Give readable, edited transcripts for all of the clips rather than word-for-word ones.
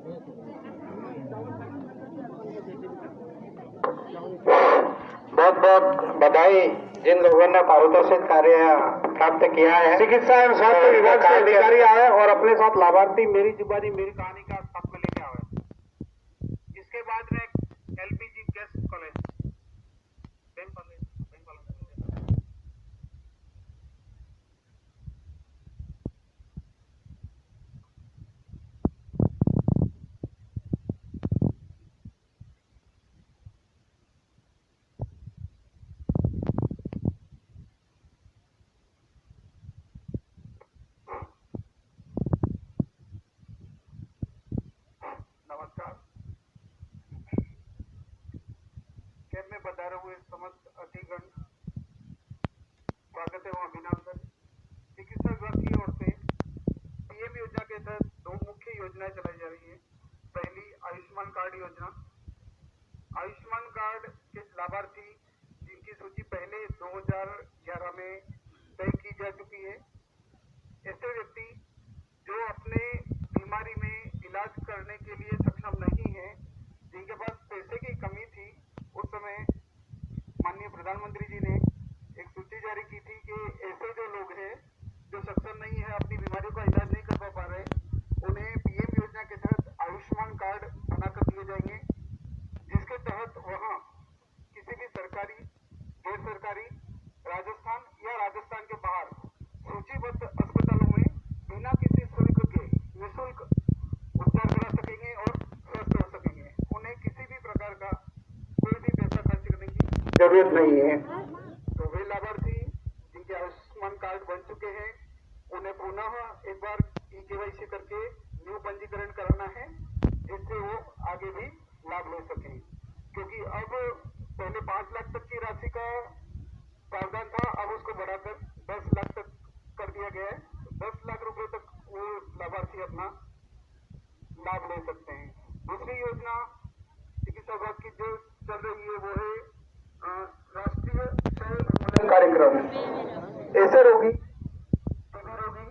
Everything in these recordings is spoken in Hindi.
बहुत बहुत बधाई जिन लोगों ने पारितोषिक कार्य प्राप्त किया है। चिकित्सा एवं स्वास्थ्य विभाग के अधिकारी आए और अपने साथ लाभार्थी मेरी जुबानी मेरी कहानी का साथ में लेके आए। इसके बाद में एलपीजी गैस कॉलेज कैब में पधारे हुए समस्त अतिगण स्वागत एवं अभिनंदन। चिकित्सा विभाग की ओर से पीएम योजना के तहत दो मुख्य योजनाएं चलाई जा रही है। पहली आयुष्मान कार्ड योजना। आयुष्मान कार्ड के लाभार्थी जिनकी सूची पहले 2011 में तय की जा चुकी है, ऐसे व्यक्ति जो अपने बीमारी में इलाज करने के लिए सक्षम नहीं है, जिनके पास पैसे की कमी थी, उस समय माननीय प्रधानमंत्री जी ने एक सूची जारी की थी कि ऐसे जो लोग हैं जो सक्षम नहीं है, अपनी बीमारियों का इलाज नहीं कर पा रहे, उन्हें पीएम योजना के तहत आयुष्मान कार्ड बनाकर दिए जाएंगे, जिसके तहत वहां किसी भी सरकारी, गैर सरकारी, राजस्थान या राजस्थान के बाहर सूचीबद्ध अस्पतालों में बिना किसी शुल्क के निःशुल्क उपचार करा सकेंगे और स्वस्थ हो सकेंगे। उन्हें किसी भी प्रकार का कोई भी पैसा खर्च करने की जरूरत नहीं है। तो वे लाभार्थी जिनके आयुष्मान कार्ड बन चुके हैं, उन्हें पुनः एक बार ई-केवाईसी करके न्यू पंजीकरण कराना है, जिससे वो आगे भी लाभ ले सकें। क्योंकि अब पहले 5 लाख तक की राशि का प्रावधान था, अब उसको बढ़ाकर 10 लाख तक कर दिया गया है। 10 लाख रुपए तक वो लाभार्थी अपना लाभ ले सकते हैं। दूसरी योजना चिकित्सा विभाग की जो चल रही है वो है राष्ट्रीय क्षय उन्मूलन कार्यक्रम। ऐसे रोगी, टीबी रोगी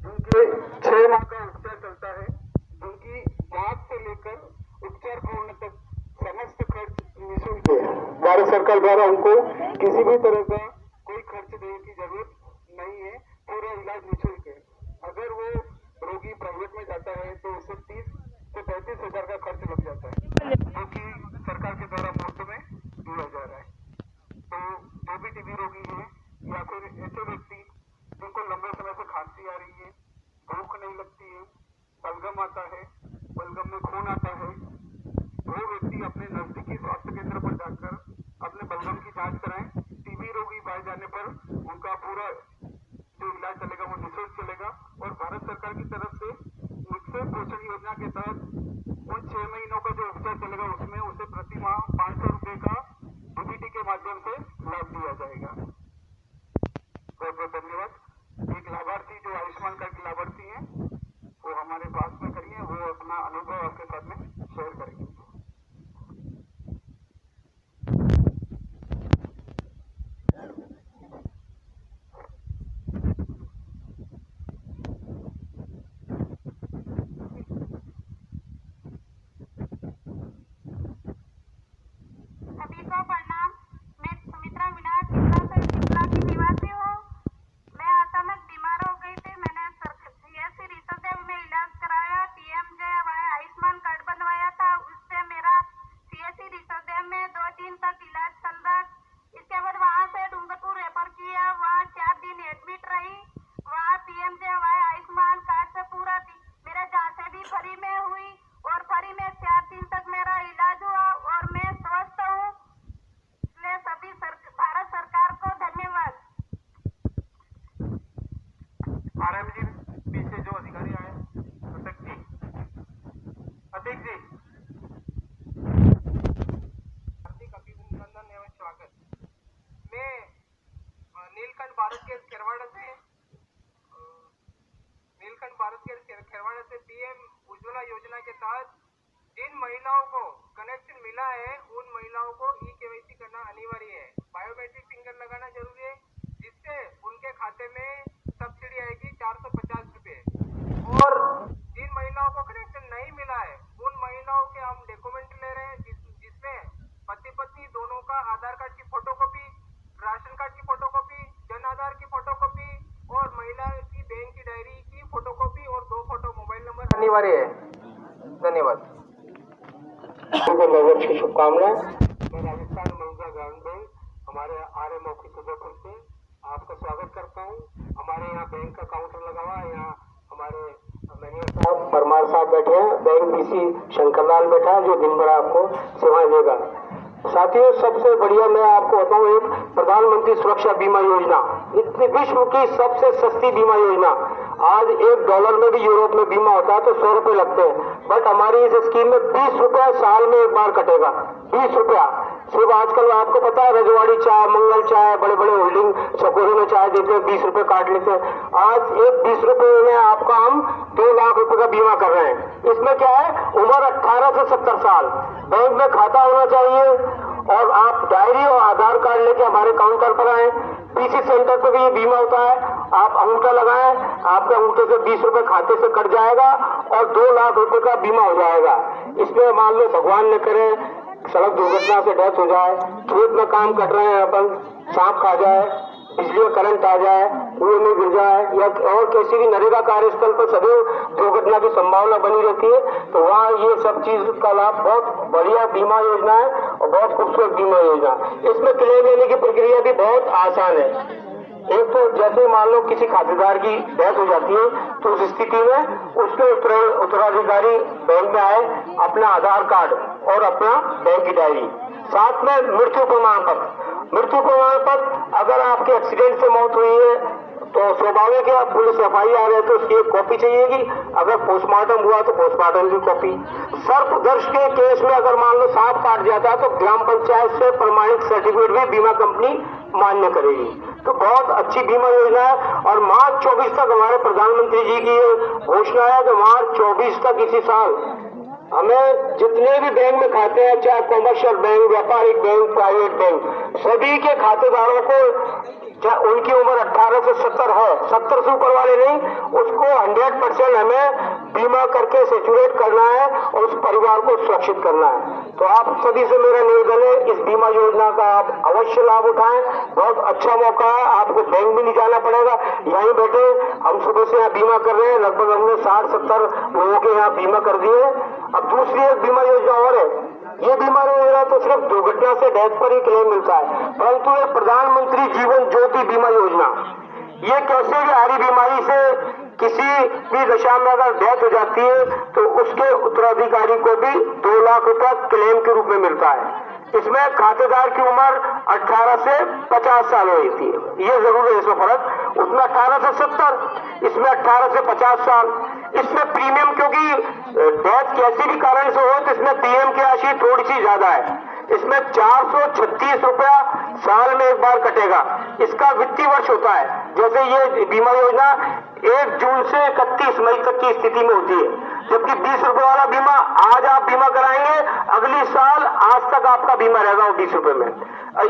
जिनके 6 माह का उपचार चलता है, जिनकी जांच से लेकर उपचार पूर्ण तक समस्त खर्च निःशुल्क है। भारत सरकार द्वारा उनको किसी भी तरह का कोई खर्च देने की जरूरत नहीं है, पूरा इलाज निःशुल्क है। अगर वो रोगी प्राइवेट में जाता है तो उसे 30 से 35 हजार का खर्च लग जाता है, जो कि सरकार के द्वारा मुफ्त में दिया जा रहा है। तो जो भी टीबी रोगी है या फिर ऐसे व्यक्ति जिनको लंबे समय से खांसी आ रही है, भूख नहीं लगती है, बलगम आता है, बलगम में खून आता है, वो व्यक्ति अपने नजदीकी स्वास्थ्य केंद्र पर जाकर अपने बलगम की जांच कराएं। टीबी रोगी पाए जाने पर उनका पूरा जो इलाज चलेगा वो निःशुल्क चलेगा। और भारत सरकार की तरफ से निक्षय पोषण योजना के तहत उन 6 महीनों का जो उपचार चलेगा उसमें उसे प्रति माह 500 रुपए का डीबीटी के माध्यम से लाभ दिया जाएगा। बहुत बहुत धन्यवाद। एक लाभार्थी जो आयुष्मान कार्ड के लाभार्थी हैं वो हमारे पास में खड़ी है, वो अपना अनुभव आपके साथ में शेयर करेंगे। सभी को प्रणाम। मैं सुमित्रा मीणा शिमला की निवासी हूँ। मैं अचानक बीमार हो गई थी। मैंने सीएससी रिसोदेव में इलाज कराया, पीएमजेएवाई आयुष्मान कार्ड बनवाया था। उससे मेरा सीएससी रिसोदेव में 2 दिन तक इलाज चल रहा। इसके बाद वहाँ से डूंगरपुर रेफर किया, वहाँ 4 दिन एडमिट रही। वहाँ पीएमजेएवाई आयुष्मान कार्ड से पूरा मेरा जांचें भी फ्री में हुई और फ्री में 4 दिन तक मेरा इलाज हुआ और मैं स्वस्थ हूँ। इसलिए सभी भारत सरकार को धन्यवाद। आरएमजी पीछे जो अधिकारी आए, अतिक जी, हार्दिक अभिनंदन एवं स्वागत। मैं नीलकंठ भारत गैस खेरवाड़ा से पीएम उज्ज्वला योजना के तहत जिन महिलाओं को कनेक्शन मिला है, उन महिलाओं को ई-केवाईसी करना अनिवार्य है। बायोमेट्रिक फिंगर लगाना जरूरी है, जिससे उनके खाते में सब्सिडी आएगी 450 रुपए। और जिन महिलाओं को कनेक्शन नहीं अनिवार्य है। धन्यवाद। नववर्ष की शुभकामनाएं। मैं राजस्थान महिला ग्रामीण बैंक हमारे आरएम ऑफिस उदयपुर से आपका स्वागत करता हूं। हमारे यहाँ बैंक का काउंटर लगा हुआ है। यहाँ हमारे मैनेजर साहब परमार साहब बैठे हैं, बैंक डीसी शंकरलाल बैठा है जो दिन भर आपको सेवाएं देगा। साथियों, सबसे बढ़िया मैं आपको बताऊं, एक प्रधानमंत्री सुरक्षा बीमा योजना, इतनी विश्व की सबसे सस्ती बीमा योजना। आज $1 में भी यूरोप में बीमा होता है तो 100 रुपए लगते हैं, बट हमारी इस स्कीम में 20 रुपया साल में एक बार कटेगा। 20 रुपया सिर्फ। आजकल आपको पता है रजवाड़ी चाय, मंगल चाय, बड़े बड़े होल्डिंग चकोरे में चाय देते हैं, 20 रुपए काट लेते हैं। आज एक 20 रुपए में आपका हम 2 लाख रुपए का बीमा कर रहे हैं। इसमें क्या है, उम्र 18 से 70 साल, बैंक में खाता होना चाहिए और आप डायरी और आधार कार्ड लेके हमारे काउंटर पर आए। पीसी सेंटर पे भी ये बीमा होता है। आप अंगूठा लगाएं, आपके अंगूठे से 20 रुपए खाते से कट जाएगा और 2 लाख रुपए का बीमा हो जाएगा। इसमें मान लो भगवान न करे सड़क दुर्घटना से डेथ हो जाए, खेत में काम कर रहे हैं अपन, सांप खा जाए, बिजली का करंट आ जाए, कुएं में गिर जाए, या और किसी भी नरेगा कार्यस्थल पर सदैव दुर्घटना की संभावना बनी रहती है। तो वहाँ ये सब चीज का लाभ, बहुत बढ़िया बीमा योजना है और बहुत खूबसूरत बीमा योजना। इसमें क्लेम लेने की प्रक्रिया भी बहुत आसान है। एक तो जैसे मान लो किसी खातेदार की डेथ हो जाती है तो उस स्थिति में उसके उत्तराधिकारी बैंक में आए, अपना आधार कार्ड और अपना बैंक की डायरी, साथ में मृत्यु प्रमाण पत्र। मृत्यु प्रमाण पत्र, अगर आपके एक्सीडेंट से मौत हुई है तो स्वाभाविक है, पुलिस FIR है तो उसकी एक कॉपी चाहिएगी। अगर पोस्टमार्टम हुआ तो पोस्टमार्टम की कॉपी। सर्पदंश के केस में अगर मान लो सांप काट जाता है तो ग्राम पंचायत से प्रमाणित सर्टिफिकेट भी बीमा कंपनी मान्य करेगी। तो बहुत अच्छी बीमा योजना है। और मार्च 24 तक हमारे प्रधानमंत्री जी की ये घोषणा है कि मार्च 24 तक इसी साल हमें जितने भी बैंक में खाते हैं, चाहे कॉमर्शियल बैंक, व्यापारिक बैंक, प्राइवेट बैंक, सभी के खातेदारों को, चाहे उनकी उम्र 18 से 70 है, 70 से ऊपर वाले नहीं, उसको 100% हमें बीमा करके सेचुरेट करना है और उस परिवार को सुरक्षित करना है। तो आप सभी से मेरा निवेदन है, इस बीमा योजना का आप अवश्य लाभ उठाएं। बहुत अच्छा मौका है, आपको बैंक भी नहीं जाना पड़ेगा, यहीं बैठे हम सुबह से यहाँ बीमा कर रहे हैं। लगभग हमने 60-70 लोगों के यहाँ बीमा कर दिए। अब दूसरी एक बीमा योजना और है। ये बीमा योजना तो सिर्फ दुर्घटना से डेथ पर ही क्लेम मिलता है, परंतु ये प्रधानमंत्री जीवन ज्योति बीमा योजना, ये कैसे भी हरी बीमारी से किसी भी दशा में अगर डेथ हो जाती है तो उसके उत्तराधिकारी को भी 2 लाख रुपया क्लेम के रूप में मिलता है। इसमें खातेदार की उम्र 18 से 50 साल होती है, ये जरूर है इसमें फर्क। उसमें 18 से 70, इसमें 18 से 50 साल। इसमें प्रीमियम, क्योंकि डेथ कैसे भी कारण से हो तो इसमें प्रीमियम की राशि थोड़ी सी ज्यादा है। इसमें 436 रुपया साल में एक बार कटेगा। इसका वित्तीय वर्ष होता है, जैसे ये बीमा योजना 1 जून से 31 मई तक की स्थिति में होती है, जबकि 20 रुपए वाला बीमा आज आप बीमा कराएंगे, अगली साल आज तक आपका बीमा रहेगा वो 20 रुपए में।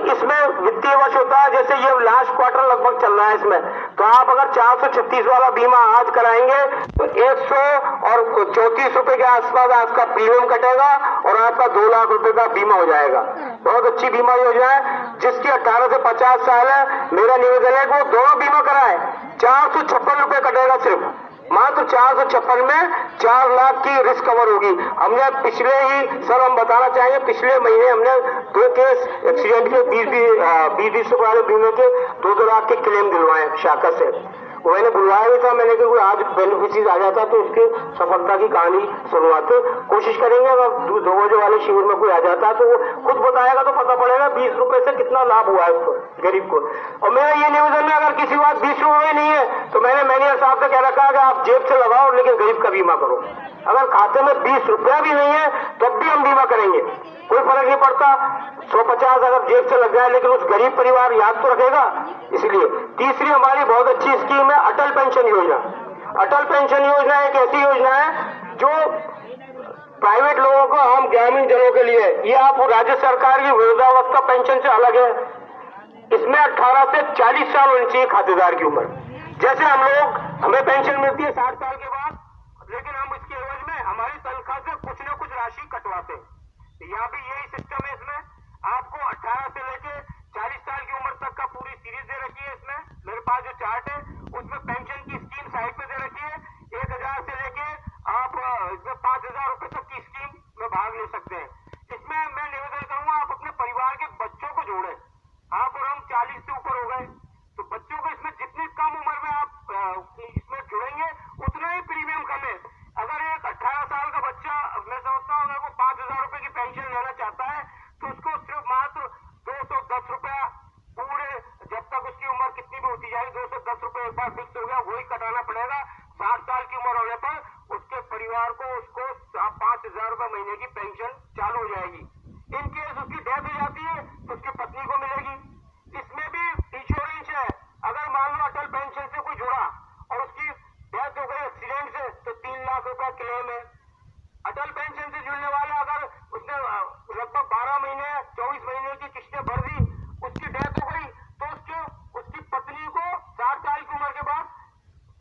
इसमें वित्तीय वर्ष होता है, जैसे ये लास्ट क्वार्टर लगभग चल रहा है इसमें, तो आप अगर 436 वाला बीमा आज कराएंगे तो 134 रुपए के आसपास आपका प्रीमियम कटेगा और आपका 2 लाख रुपए का बीमा हो जाएगा। बहुत अच्छी बीमा योजना है। जिसकी 18 से 50 साल है, मेरा निवेदन है कि वो दोनों बीमा कराए। 456 रुपए कटेगा सिर्फ, मात्र 456 में 4 लाख की रिस्क कवर होगी। हमने पिछले ही सर हम बताना चाहेंगे, पिछले महीने हमने 2 केस एक्सीडेंट के 20 वाले बीमे के 2-2 लाख के क्लेम दिलवाए शाखा से। मैंने बुलवाया भी था, मैंने कहा आज बेनिफिशियरी आ जाता तो उसकी सफलता की कहानी सुनवाते कोशिश करेंगे। अगर 2 बजे वाले शिविर में कोई आ जाता तो वो खुद बताएगा तो पता पड़ेगा 20 रुपए से कितना लाभ हुआ है उसको, गरीब को। और मेरा ये निवेदन है, अगर किसी बात 20 रुपए नहीं है तो मैंने मैनेजर साहब से कह रखा है कि आप जेब से लगाओ लेकिन गरीब का बीमा करो। अगर खाते में 20 रुपया भी नहीं है तब भी हम बीमा करेंगे, कोई फर्क नहीं पड़ता। 150 अगर जेब से लग जाए लेकिन उस गरीब परिवार याद तो रखेगा। इसलिए तीसरी हमारी बहुत अच्छी स्कीम है अटल पेंशन योजना। अटल पेंशन योजना एक ऐसी योजना है जो प्राइवेट लोगों को, हम ग्रामीण जनों के लिए, ये आप राज्य सरकार की वृद्धावस्था पेंशन से अलग है। इसमें 18 से 40 साल होनी चाहिए खातेदार की उम्र। जैसे हमें पेंशन मिलती है 60 साल के बाद, लेकिन हम इसके एवज में हमारी तनख्वाह से कुछ न कुछ राशि कटवाते हैं। यहाँ भी यही सिस्टम है। इसमें आपको 18 से लेके 40 साल की उम्र तक का पूरी सीरीज दे रखी है। इसमें मेरे पास जो चार्ट है उसमें पेंशन की स्कीम साइड पे दे रखी है। 1000 से लेके आप इसमें 5,000 रुपए तक की स्कीम में भाग ले सकते हैं। इसमें मैं निवेदन करूंगा आप अपने परिवार के बच्चों को जोड़ें। आप और हम 40 से ऊपर हो गए तो बच्चों को इसमें जितनी कम उम्र में आप इसमें जुड़ेंगे उतना ही प्रीमियम कम है। अगर एक 18 साल का बच्चा, मैं समझता हूँ अगर वो 5,000 रुपए की पेंशन लेना चाहता है तो उसको सिर्फ मात्र 210 रुपया पूरे, जब तक उसकी उम्र कितनी भी होती जाएगी, 210 रुपए एक बार फिक्स हो गया, वही कटाना पड़ेगा। 60 साल की उम्र होने पर उसके परिवार को उसको 5,000 रुपए महीने की पेंशन चालू हो जाएगी। इन केस उसकी डेथ हो जाती है तो उसकी पत्नी को मिलेगी। इसमें भी इंश्योरेंस है। अगर मान लो अटल पेंशन से कोई जुड़ा और उसकी डेथ हो गई एक्सीडेंट से तो 3 लाख रुपया क्लेम है। अटल पेंशन से जुड़ने वाला अगर उसने लगभग 12 महीने 24 महीने की किस्तें भर दी, उसकी डेथ हो गई तो उसकी पत्नी को 60 साल की उम्र के बाद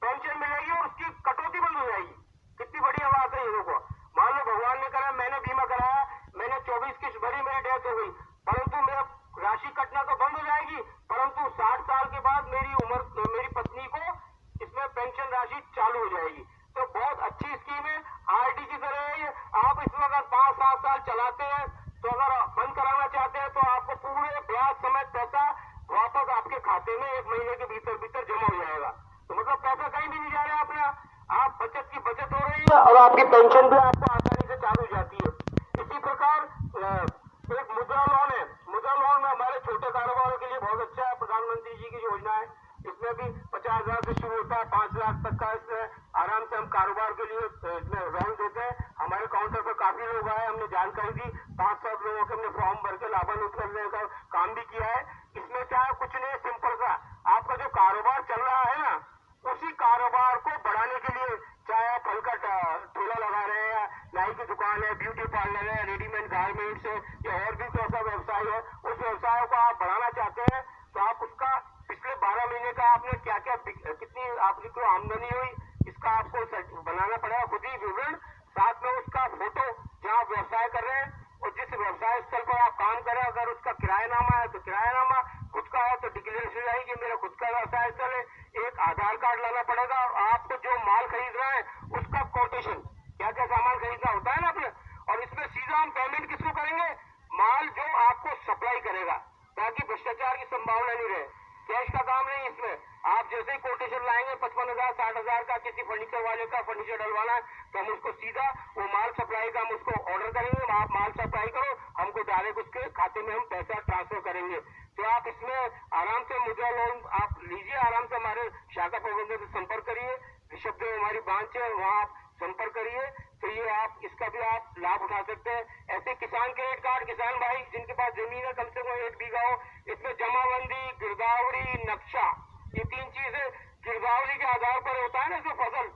पेंशन मिलेगी और उसकी कटौती बंद हो जाएगी। कितनी बढ़िया बात है ये। देखो, मान लो भगवान ने करा, मैंने बीमा कराया, मैंने 24 किस्त भरी, मेरी डेथ हो गई, परंतु मेरा राशि कटना तो बंद हो जाएगी, परंतु 60 साल के बाद मेरी पत्नी को इसमें पेंशन राशि चालू हो जाएगी। तो बहुत अच्छी स्कीम है, आरडी की तरह है ये। आप इसमें अगर 5-7 साल चलाते हैं तो अगर बंद कराना चाहते हैं तो आपको पूरे ब्याज समेत पैसा वापस आपके खाते में 1 महीने के भीतर भीतर जमा हो जाएगा। तो मतलब पैसा कहीं भी नहीं जा रहा है अपना, आप बचत की बचत हो रही है और आपकी पेंशन भी आपको आसानी से चालू हो जाती है। इसी प्रकार एक मुद्रा लोन है। मुद्रा लोन में हमारे छोटे कारोबारों के लिए बहुत अच्छा है, प्रधानमंत्री जी की योजना है। इसमें भी 50,000 से शुरू होता है, 5 लाख तक का इसमें आराम से हम कारोबार के लिए इसमें लोन देते हैं। हमारे काउंटर पर काफी लोग आए, हमने जानकारी दी, 500 लोगों के हमने फॉर्म भर के लाभान्वित करने का काम भी किया है। इसमें क्या है, कुछ नहीं, सिंपल सा आपका जो कारोबार चल रहा है ना, उसी कारोबार को बढ़ाने के लिए, चाहे आप फल का ठेला लगा रहे हैं या नाई की दुकान है, ब्यूटी पार्लर है, रेडीमेड गारमेंट्स है या और भी कोई सा व्यवसाय है, उस व्यवसाय को आप बढ़ाना चाहते हैं तो आप उसका पिछले 12 महीने का आपने क्या क्या कितनी आपकी को आमदनी हुई, इसका आपको बनाना पड़ेगा खुद ही विवरण, साथ में उसका फोटो जहाँ आप व्यवसाय कर रहे हैं और जिस व्यवसाय स्थल पर आप काम कर रहे हैं, अगर उसका किरायानामा है तो किरायानामा, खुद का है तो डिक्लेरेशन आएगी मेरा खुद का व्यवसाय स्थल है। एक आधार कार्ड लाना पड़ेगा और आपको जो माल खरीद रहे हैं उसका कोटेशन, क्या क्या सामान खरीदना होता है ना अपने, और इसमें सीधा हम पेमेंट किसको करेंगे, माल जो आपको सप्लाई करेगा, ताकि भ्रष्टाचार की संभावना नहीं रहे। कैश का काम नहीं इसमें, आप जैसे ही कोटेशन लाएंगे 55,000 60,000 का किसी फर्नीचर वाले का फर्नीचर डलवाना है तो हम उसको सीधा वो माल सप्लाई का हम उसको ऑर्डर करेंगे, आप माल सप्लाई करो, हमको डायरेक्ट उसके खाते में हम पैसा ट्रांसफर करेंगे। तो आप इसमें आराम से मुद्रा लोन आप लीजिए, आराम से हमारे शाखा प्रबंधक से संपर्क करिए, ऋषभ देव हमारी ब्रांच है, वहाँ आप संपर्क करिए, तो ये आप इसका भी आप लाभ उठा सकते हैं। ऐसे किसान क्रेडिट कार्ड, किसान भाई जिनके पास जमीन है कम से कम 1 बीघा हो, इसमें जमाबंदी, गिरदावरी, नक्शा, ये 3 चीजें गिरदावरी के आधार पर होता है ना, जो फसल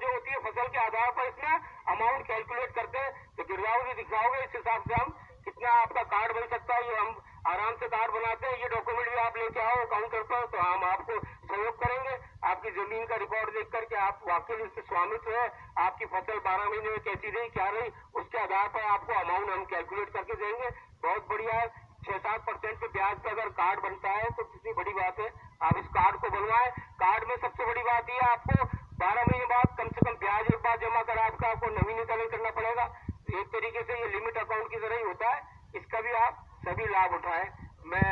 जो होती है, फसल के आधार पर इसमें अमाउंट कैलकुलेट करते हैं। तो गिरदावरी दिखाओगे, इस हिसाब से हम कितना आपका कार्ड बन सकता है, ये हम आराम से कार्ड बनाते हैं। ये डॉक्यूमेंट भी आप लेके आओ काउंटर पर तो हम आपको सहयोग करेंगे। आपकी जमीन का रिकॉर्ड देख करके आप वाकई इससे स्वामित्व है, आपकी फसल 12 महीने में कैसी रही क्या रही, उसके आधार पर आपको अमाउंट हम कैलकुलेट करके देंगे। बहुत बढ़िया है, 6-7% के ब्याज पर अगर कार्ड बनता है तो कितनी बड़ी बात है। आप इस कार्ड को बनवाएं। कार्ड में सबसे बड़ी बात यह है, आपको 12 महीने बाद कम से कम ब्याज एक बार जमा करा आपका आपको नवीनीकरण करना पड़ेगा। एक तरीके से ये लिमिट अकाउंट की तरह ही होता है, इसका भी आप सभी लाभ उठाएं। मैं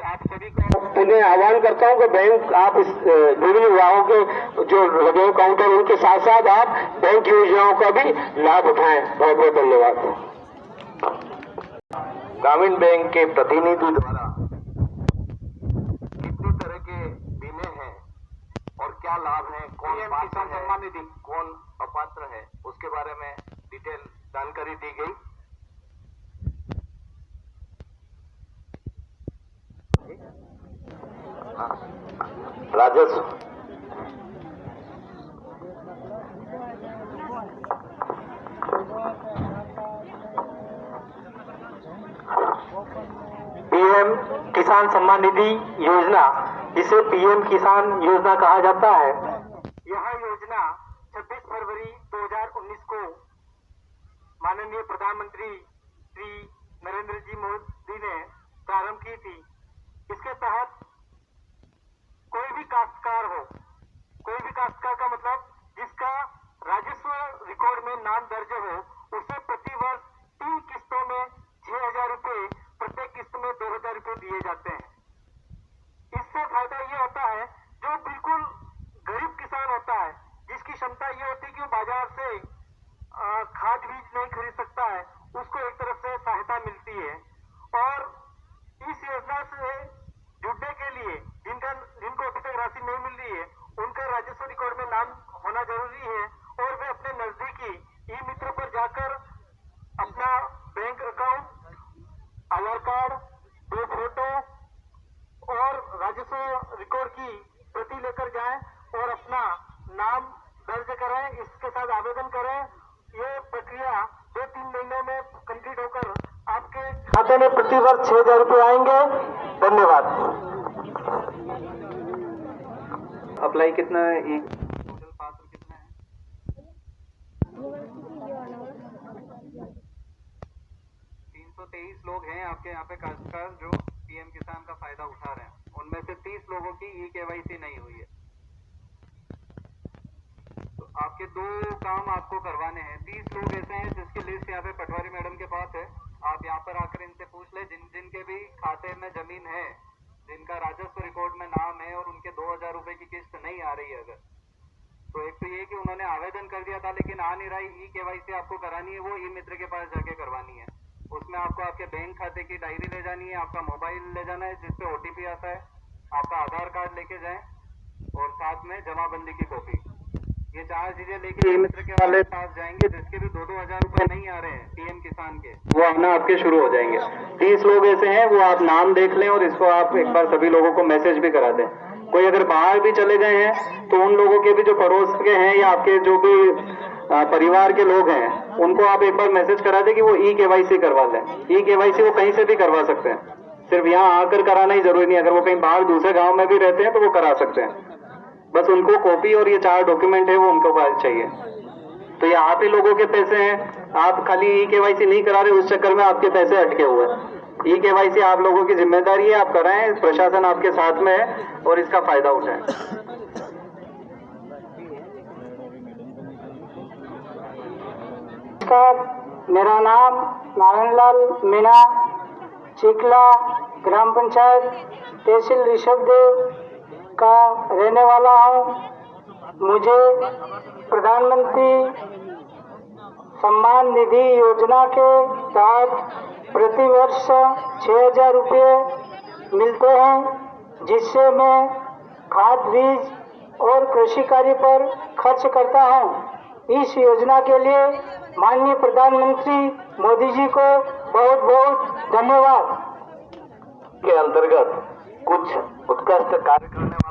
आप सभी को पुनः आह्वान करता हूं कि बैंक आप इस विभिन्न विभागों के जो लगे काउंटर उनके साथ साथ आप बैंक योजनाओं का भी लाभ उठाएं। बहुत बहुत धन्यवाद। ग्रामीण बैंक के प्रतिनिधि द्वारा कितनी तरह के बीमे हैं और क्या लाभ हैं, कौन पात्र है, सम्मान निधि कौन अपात्र है, उसके बारे में डिटेल जानकारी दी गई। राजस्व पीएम किसान सम्मान निधि योजना, जिसे पीएम किसान योजना कहा जाता है, यह योजना 26 फरवरी 2019 को माननीय प्रधानमंत्री श्री नरेंद्र जी मोदी ने प्रारंभ की थी। इसके तहत कोई भी काश्तकार हो, कोई भी काश्तकार का मतलब जिसका राजस्व रिकॉर्ड में नाम दर्ज हो उसे प्रतिवर्ष 3 किस्तों में 6,000 रुपए, प्रत्येक किस्त में 2,000 रुपए दिए जाते हैं। इससे फायदा ये होता है, जो बिल्कुल गरीब किसान होता है, जिसकी क्षमता ये होती है कि वो बाजार से खाद बीज नहीं खरीद सकता है, उसको एक तरफ से सहायता मिलती है। और इस योजना से जुड़ने के लिए जिनको अभी तक राशि नहीं मिल रही है, उनका राजस्व रिकॉर्ड में नाम होना जरूरी है और वे अपने नजदीकी ई मित्र पर जाकर अपना बैंक अकाउंट, आधार कार्ड, 2 फोटो और राजस्व रिकॉर्ड की प्रति लेकर जाएं और अपना नाम दर्ज कराएं, इसके साथ आवेदन करें। ये प्रक्रिया 2-3 महीनों में कंप्लीट होकर आपके खाते में प्रतिवर्ष 6,000 रुपए आएंगे। धन्यवाद। अप्लाई कितना है? टोटल पात्र कितना है? 323 लोग हैं आपके यहाँ पे काश्तकार जो पीएम किसान का फायदा उठा रहे हैं। उनमें से 30 लोगों की ई-केवाईसी नहीं हुई है। तो आपके 2 काम आपको करवाने हैं। 30 लोग ऐसे हैं जिसकी लिस्ट यहाँ पे पटवारी मैडम के पास है। आप यहाँ पर आकर इनसे पूछ ले, जिनके भी खाते में जमीन है, जिनका राजस्व रिकॉर्ड में नाम है और उनके 2,000 रुपए की किस्त नहीं आ रही है अगर, तो एक तो ये कि उन्होंने आवेदन कर दिया था लेकिन आ नहीं रहा, ई-केवाईसी आपको करानी है, वो ई मित्र के पास जाके करवानी है। उसमें आपको आपके बैंक खाते की डायरी ले जानी है, आपका मोबाइल ले जाना है जिसपे OTP आता है, आपका आधार कार्ड लेके जाएं और साथ में जमाबंदी की कॉपी। ये 4 चीजें लेके ई मित्र के वाले पास जाएंगे। जिसके भी 2-2 हजार रुपए नहीं आ रहे हैं पीएम किसान के, वो आना आपके शुरू हो जाएंगे। 30 लोग ऐसे हैं, वो आप नाम देख लें और इसको आप एक बार सभी लोगों को मैसेज भी करा दें। कोई अगर बाहर भी चले गए हैं तो उन लोगों के भी जो पड़ोस के हैं या आपके जो भी परिवार के लोग हैं, उनको आप एक बार मैसेज करा दें कि वो ई-केवाईसी करवा लें। ई-केवाईसी वो कहीं से भी करवा सकते हैं, सिर्फ यहाँ आकर कराना ही जरूरी नहीं। अगर वो कहीं बाहर दूसरे गांव में भी रहते हैं तो वो करा सकते हैं। बस उनको कॉपी और ये 4 डॉक्यूमेंट है वो उनको पास चाहिए। तो ये आप ही लोगों के पैसे हैं, आप खाली ई-केवाईसी नहीं करा रहे, उस चक्कर में आपके पैसे अटके हुए हैं। ई-केवाईसी आप लोगों की जिम्मेदारी है, आप कराएं, प्रशासन आपके साथ में है और इसका फायदा उठाएं। मेरा नाम नारायणलाल मीणा, चिखला ग्राम पंचायत तहसील ऋषभदेव का रहने वाला हूँ। मुझे प्रधानमंत्री सम्मान निधि योजना के तहत प्रतिवर्ष 6,000 रुपये मिलते हैं, जिससे मैं खाद बीज और कृषि कार्य पर खर्च करता हूँ। इस योजना के लिए माननीय प्रधानमंत्री मोदी जी को बहुत बहुत धन्यवाद। के अंतर्गत कुछ उत्कृष्ट कार्य करने वाले